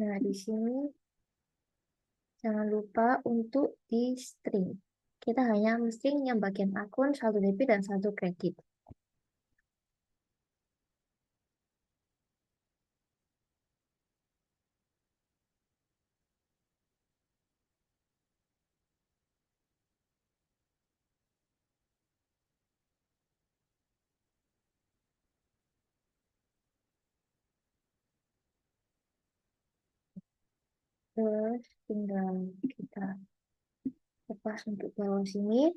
Nah, di sini jangan lupa untuk di string. Kita hanya mesti yang bagian akun, saldo debit, dan saldo kredit. Terus tinggal kita lepas untuk bawah sini.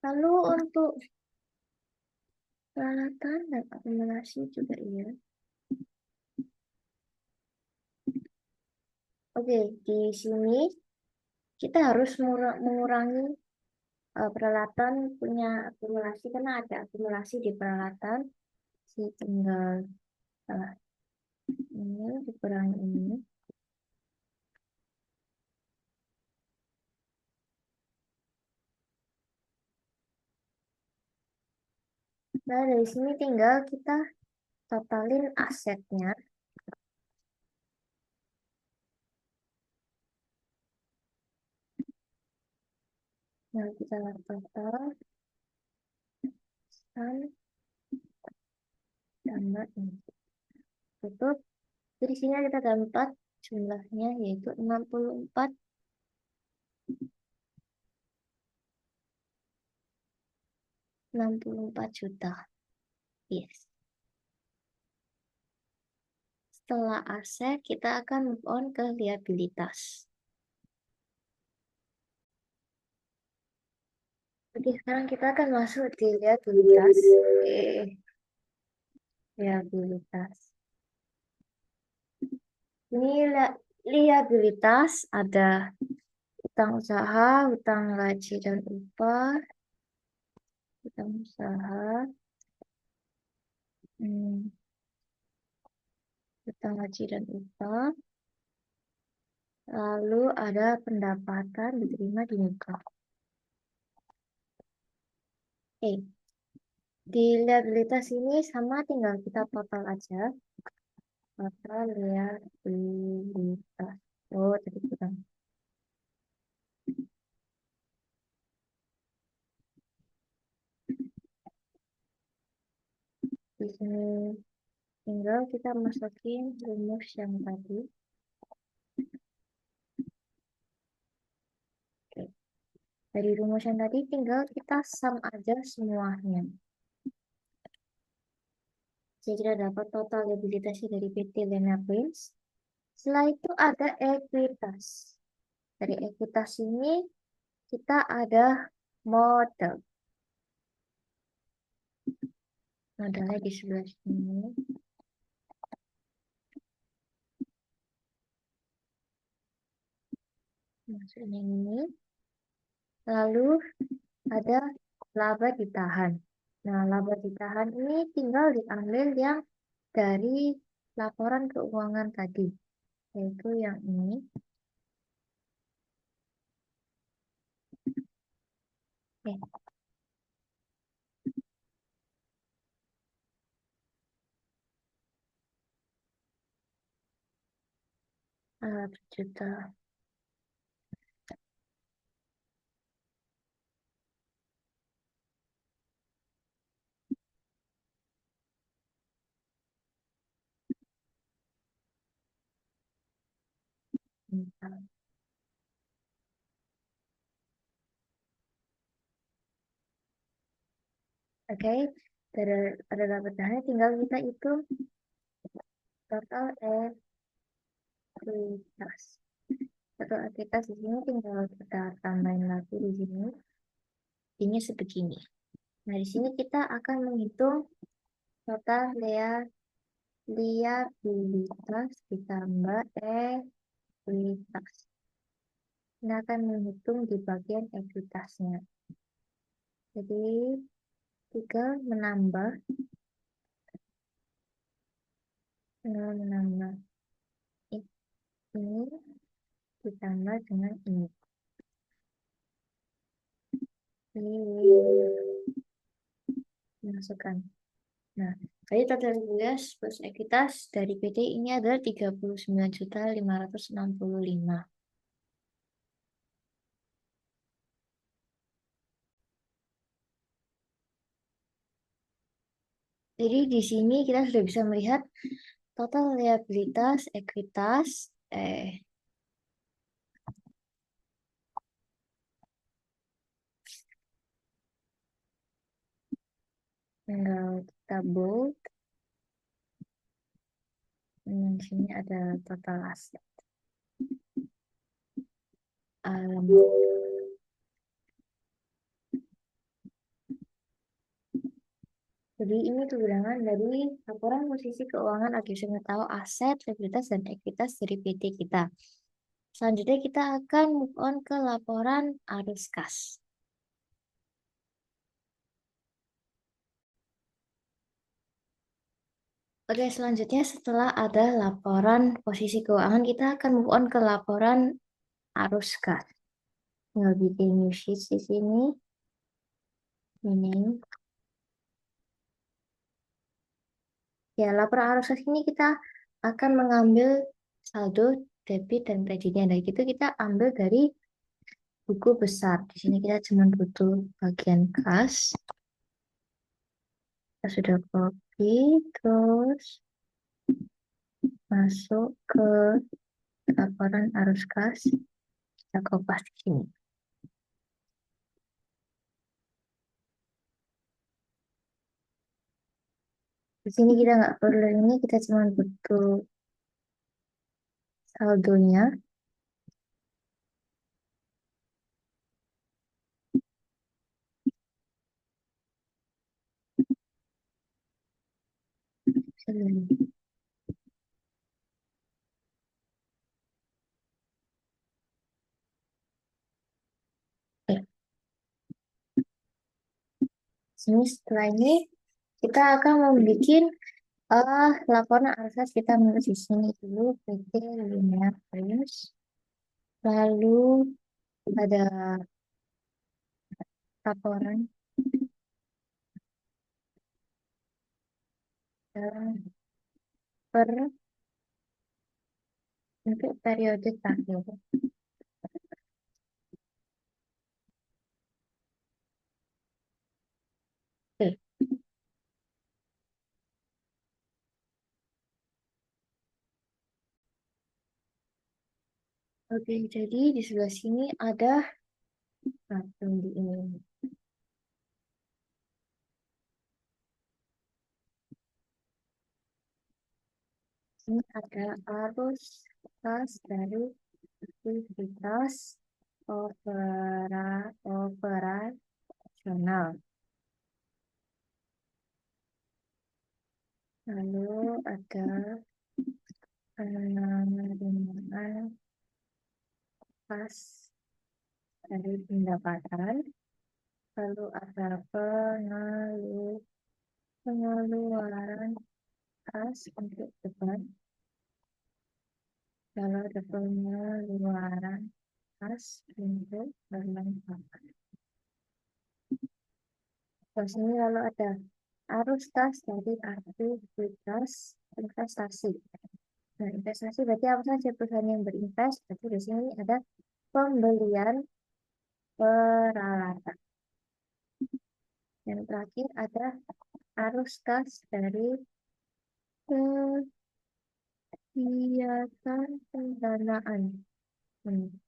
Lalu untuk peralatan dan akumulasi juga iya. Oke, di sini kita harus mengurangi peralatan punya akumulasi karena ada akumulasi di peralatan. Jadi tinggal ini dikurangi ini. Nah, dari sini tinggal kita totalin asetnya. Nah, kita total dan tambah ini. Tutup. Jadi sini kita dapat jumlahnya yaitu 64 juta. Yes. Setelah aset, kita akan move on ke liabilitas. Oke, sekarang kita akan masuk di liabilitas. Liabilitas. Ini liabilitas ada utang usaha, utang gaji dan upah, utang usaha, utang gaji dan upah, lalu ada pendapatan diterima di muka. Oke, di liabilitas ini sama tinggal kita total aja. Total liabilitas. Oh, tadi kurang. Di sini tinggal kita masukin rumus yang tadi. Oke. Dari rumus yang tadi tinggal kita sum aja semuanya. Jadi kita dapat total liabilitasnya dari PT Lena Prince. Setelah itu ada ekuitas. Dari ekuitas ini kita ada modal. Modalnya di sebelah sini. Maksudnya ini. Lalu ada laba ditahan. Nah, laba ditahan ini tinggal diambil yang dari laporan keuangan tadi, yaitu yang ini. Oke. Juta. Oke, ada dapat tinggal kita hitung total ekuitas. Total ekuitas di sini tinggal kita tambahin lagi di sini. Ini sebegini. Nah, di sini kita akan menghitung total liabilitas ditambah ekuitas. Ini akan menghitung di bagian ekuitasnya. Jadi, tinggal menambah ini ditambah dengan ini masukkan. Nah, tadi total likuiditas plus ekuitas dari PT ini adalah 39.565. Jadi di sini kita sudah bisa melihat total liabilitas, ekuitas, tinggal kita bold. Di sini ada total aset. Jadi ini kegurangan dari laporan posisi keuangan akhir tahu aset, liabilitas, dan ekuitas dari PT kita. Selanjutnya kita akan move on ke laporan arus kas. Oke, selanjutnya setelah ada laporan posisi keuangan, kita akan move on ke laporan arus kas. Tinggal bikin new sheet di sini. Ini. Ya, laporan arus kas ini kita akan mengambil saldo, debit, dan kreditnya. Dari itu kita ambil dari buku besar. Di sini kita cuma butuh bagian kas. Kita sudah copy, terus masuk ke laporan arus kas. Kita kopas di sini. Di sini kita nggak perlu ini, kita cuma butuh saldonya. Sini setelah ini kita akan membuat laporan arus kas. Kita menulis di sini dulu PT Linear Prius. Lalu ada laporan per untuk periode terakhir. Oke. Oke, jadi di sebelah sini ada patung di ini. Ini ada arus kas dari aktivitas operasional. Lalu ada penerimaan kas dari pendapatan. Lalu ada pengeluaran kas untuk beban. Lalu ada pengeluaran kas untuk bermanfaat. Terus ini lalu ada arus kas dari aktivitas investasi. Nah, investasi berarti apa saja perusahaan yang berinvest? Berarti di sini ada pembelian peralatan. Yang terakhir ada arus kas dari kegiatan pendanaan. pen-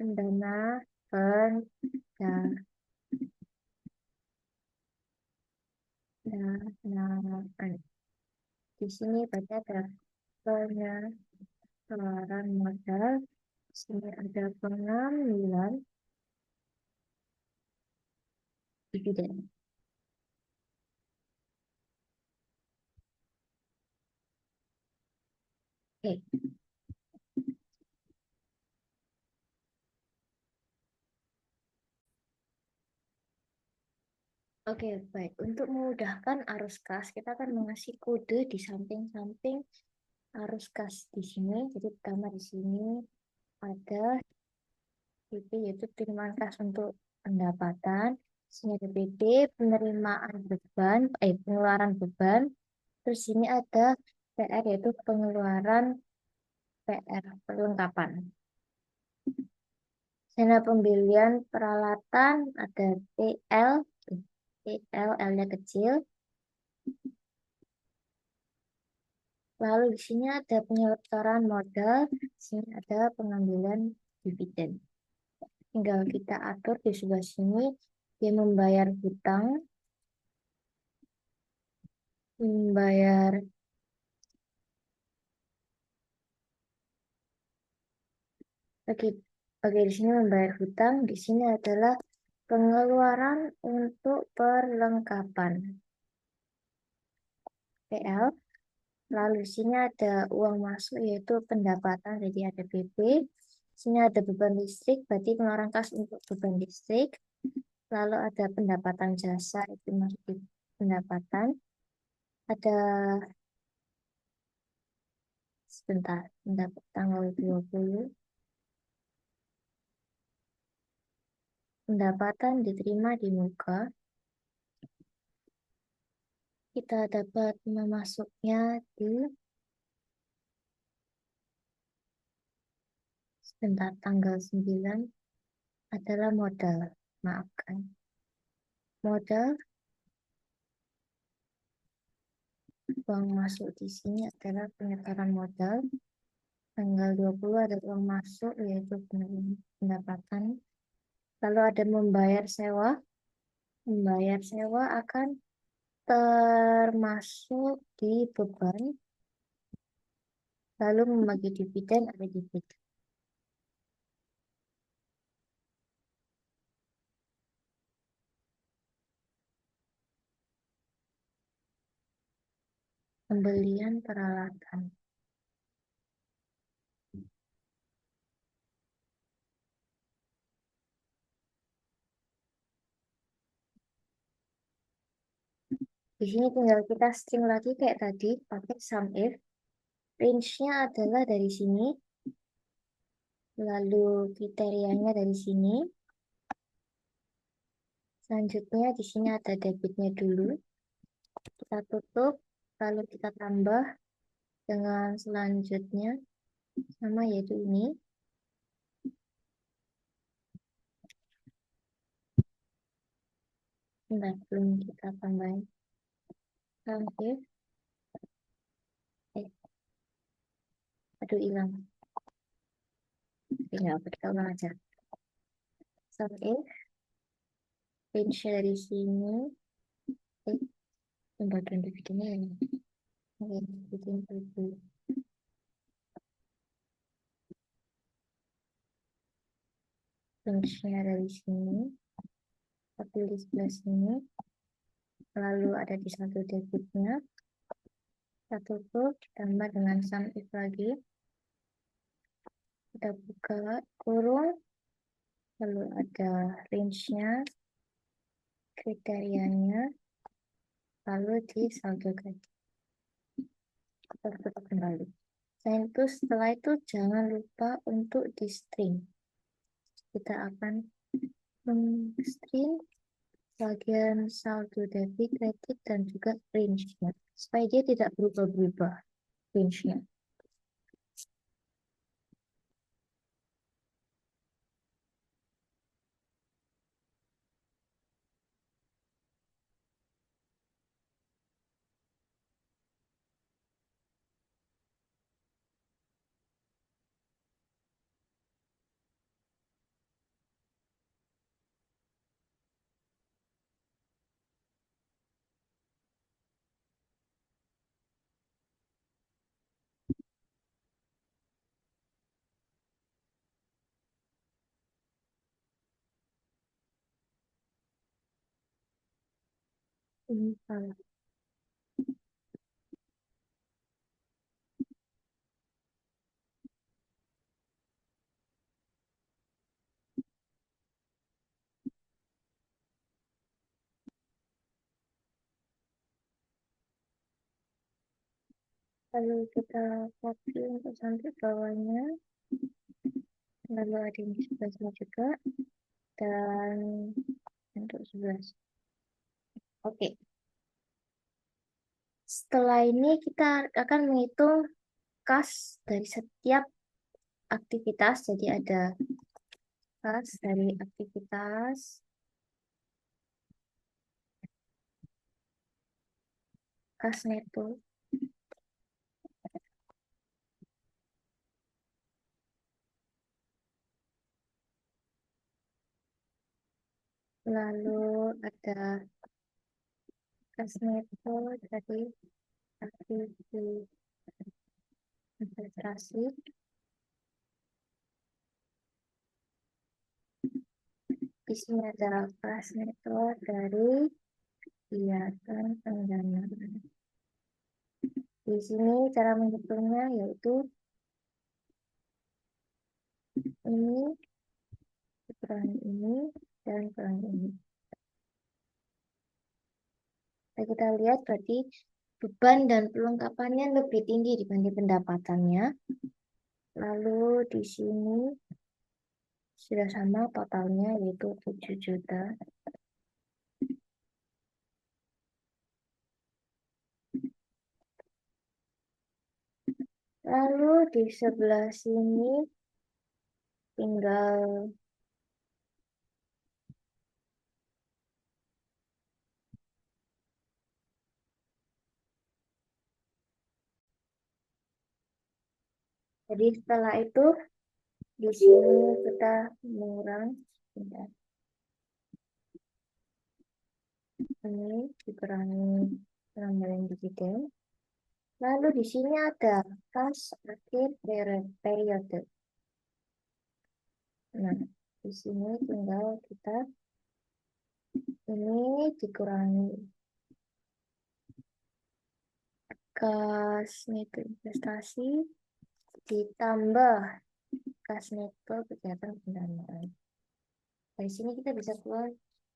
pendanaan. Di sini berarti ada pengeluaran modal. Di sini ada pengambilan dividen. Oke, oke, baik. Untuk memudahkan arus kas, kita akan mengasih kode di samping-samping arus kas di sini. Jadi pertama di sini ada PP yaitu penerimaan kas untuk pendapatan. Di sini ada PP penerimaan beban, pengeluaran beban. Terus sini ada PR yaitu pengeluaran PR perlengkapan. Dana pembelian peralatan ada TL, L-nya kecil. Lalu di sini ada penyelenggaraan modal, di sini ada pengambilan dividen. Tinggal kita atur di sebelah sini, dia membayar hutang, membayar bagi di sini membayar hutang, di sini adalah pengeluaran untuk perlengkapan PL. Lalu di sini ada uang masuk yaitu pendapatan, jadi ada PP. Sini ada beban listrik, berarti pengeluaran kas untuk beban listrik. Lalu ada pendapatan jasa, itu masuk di pendapatan. Ada sebentar, pendapat tanggal 20. Pendapatan diterima di muka. Kita dapat memasuknya di sebentar tanggal 9 adalah modal. Maafkan. Modal uang masuk di sini adalah penyetoran modal. Tanggal 20 ada uang masuk yaitu pendapatan. Lalu ada membayar sewa. Membayar sewa akan termasuk di beban. Lalu membagi dividen ada dividen. Pembelian peralatan. Di sini tinggal kita string lagi kayak tadi, pakai sum if. Range-nya adalah dari sini. Lalu kriterianya dari sini. Selanjutnya di sini ada debitnya dulu. Kita tutup, lalu kita tambah dengan selanjutnya sama yaitu ini. Bentar, belum kita tambahin. Sum if. Aduh, hilang. Tinggal kita ulang aja. Sum if. Range dari sini. Pembagian dividennya ini. Oke, dividen itu. Range-nya dari sini. Tapi di sebelah sini. Lalu ada di satu debitnya. Kita tutup, ditambah dengan sum if lagi. Kita buka kurung. Lalu ada range-nya, kriterianya, lalu di saldo gaji. Kita tutup kembali. Setelah itu jangan lupa untuk di string. Kita akan men-string bagian saldo debit, kredit, dan juga range-nya. Supaya dia tidak berubah-berubah range-nya. Ini salah. Lalu kita copy untuk sampai bawahnya. Lalu ada yang di sebelah sini juga. Dan untuk sebelah sini. Oke. Setelah ini kita akan menghitung kas dari setiap aktivitas. Jadi ada kas dari aktivitas, kas neto, lalu ada kas neto dari aktivitas administrasi, di sini ada kas neto dari kegiatan pendanaan. Di sini cara menghitungnya yaitu ini dikurangi ini dan kurangi ini. Nah, kita lihat berarti beban dan pelengkapannya lebih tinggi dibanding pendapatannya. Lalu di sini sudah sama totalnya yaitu 7 juta. Lalu di sebelah sini tinggal jadi setelah itu di sini kita mengurang sebentar. Ini dikurangi penambahan dividen. Lalu di sini ada kas akhir periode. Nah, di sini tinggal kita ini dikurangi kas neto investasi ditambah kas neto kegiatan pendanaan. Dari sini kita bisa keluar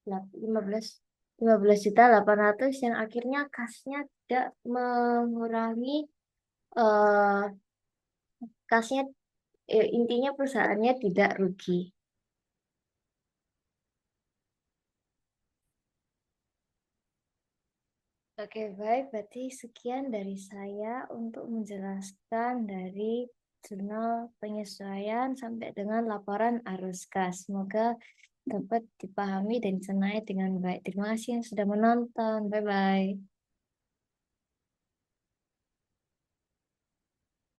15.800 yang akhirnya kasnya tidak mengurangi eh, kasnya intinya perusahaannya tidak rugi. Oke, baik. Berarti sekian dari saya untuk menjelaskan dari jurnal penyesuaian sampai dengan laporan arus kas. Semoga dapat dipahami dan dicerna dengan baik. Terima kasih yang sudah menonton. Bye-bye.